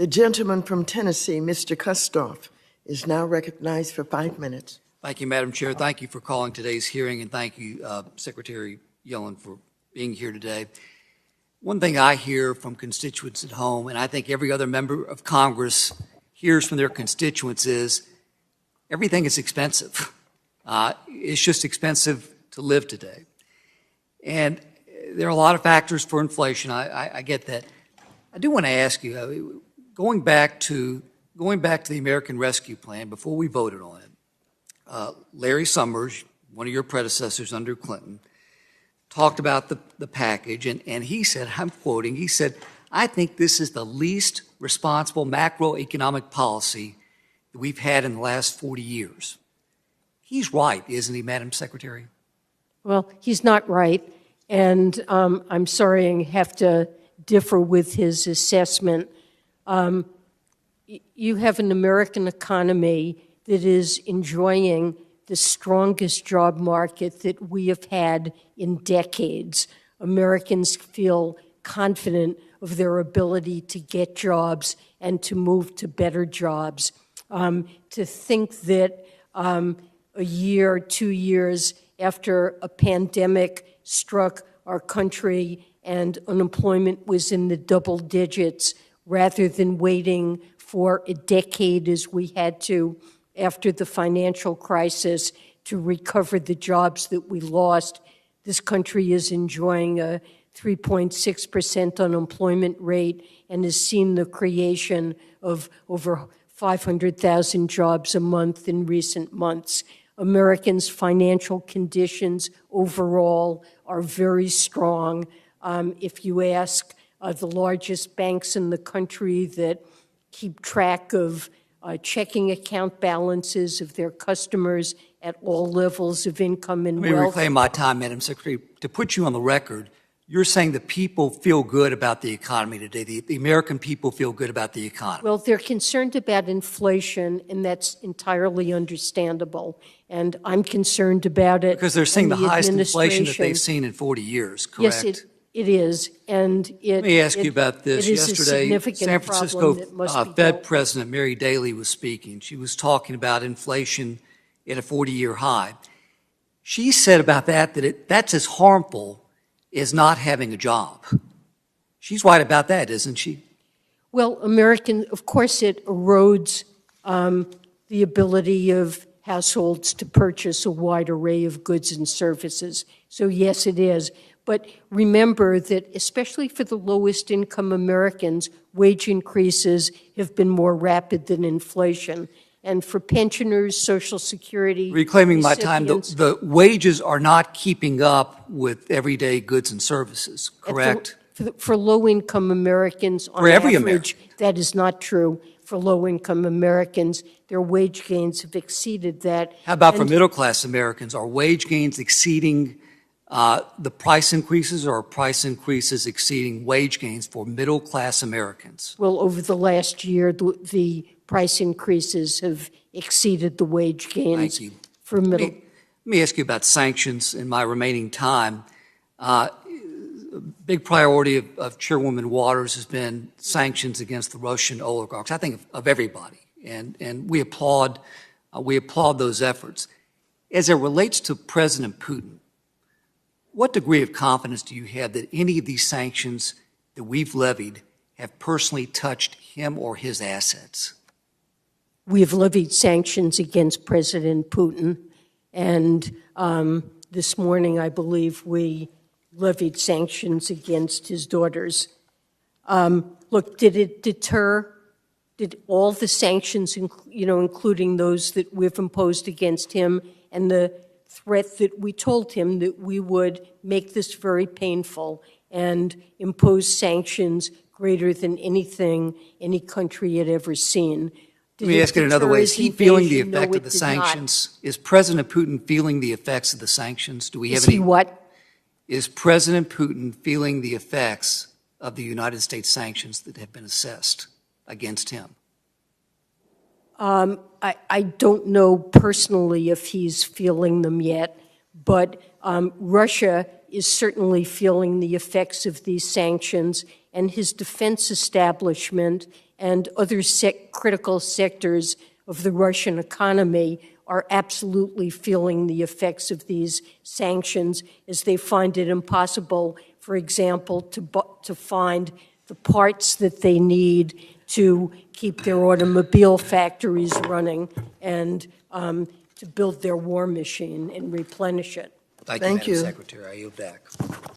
The gentleman from Tennessee, Mr. Kustoff, is now recognized for 5 minutes. Thank you, Madam Chair. Thank you for calling today's hearing, and thank you, Secretary Yellen, for being here today. One thing I hear from constituents at home, and I think every other member of Congress hears from their constituents, is everything is expensive. It's just expensive to live today. And there are a lot of factors for inflation. I get that. I do want to ask you, going back to the American Rescue Plan, before we voted on it, Larry Summers, one of your predecessors under Clinton, talked about the package, and he said, I'm quoting, he said, "I think this is the least responsible macroeconomic policy that we've had in the last 40 years. He's right, isn't he, Madam Secretary? Well, he's not right, and I'm sorry I have to differ with his assessment. You have an American economy that is enjoying the strongest job market that we have had in decades. Americans feel confident of their ability to get jobs and to move to better jobs. To think that a year, 2 years after a pandemic struck our country and unemployment was in the double digits, rather than waiting for a decade as we had to after the financial crisis to recover the jobs that we lost. This country is enjoying a 3.6% unemployment rate and has seen the creation of over 500,000 jobs a month in recent months. Americans' financial conditions overall are very strong. If you ask the largest banks in the country that keep track of checking account balances of their customers at all levels of income and wealth. Let me reclaim my time, Madam Secretary. To put you on the record, you're saying the people feel good about the economy today. The American people feel good about the economy. Well, they're concerned about inflation, and that's entirely understandable. And I'm concerned about it. Because they're seeing the highest inflation that they've seen in 40 years, correct? Yes, it is. And let me ask you about this. Yesterday, San Francisco Fed President Mary Daly was speaking. She was talking about inflation at a 40-year high. She said about that that's as harmful as not having a job. She's right about that, isn't she? Well, of course it erodes the ability of households to purchase a wide array of goods and services. So yes, it is. But remember that especially for the lowest income Americans, wage increases have been more rapid than inflation. And for pensioners, Social Security reclaiming my time, the wages are not keeping up with everyday goods and services, correct? For low-income Americans, on average, that is not true. For low-income Americans, their wage gains have exceeded that. How about for middle-class Americans? Are wage gains exceeding the price increases, or are price increases exceeding wage gains for middle-class Americans? Well, over the last year, the price increases have exceeded the wage gains. Thank you. For middle. Let me ask you about sanctions in my remaining time. A big priority of Chairwoman Waters has been sanctions against the Russian oligarchs. I think of everybody, and we applaud those efforts. As it relates to President Putin, what degree of confidence do you have that any of these sanctions that we've levied have personally touched him or his assets? We have levied sanctions against President Putin, and this morning, I believe, we levied sanctions against his daughters. Look, did it deter? Did all the sanctions, including those that we've imposed against him, and the threat that we told him that we would make this very painful and impose sanctions greater than anything any country had ever seen? Let me ask it another way. Is he feeling the effect of the sanctions? Is President Putin feeling the effects of the sanctions? Do we have any? Is he what? Is President Putin feeling the effects of the United States sanctions that have been assessed against him? I don't know personally if he's feeling them yet, but Russia is certainly feeling the effects of these sanctions, and his defense establishment and other critical sectors of the Russian economy are absolutely feeling the effects of these sanctions as they find it impossible, for example, to find the parts that they need to keep their automobile factories running and to build their war machine and replenish it. Thank Thank you, you. Madam Secretary. I yield back.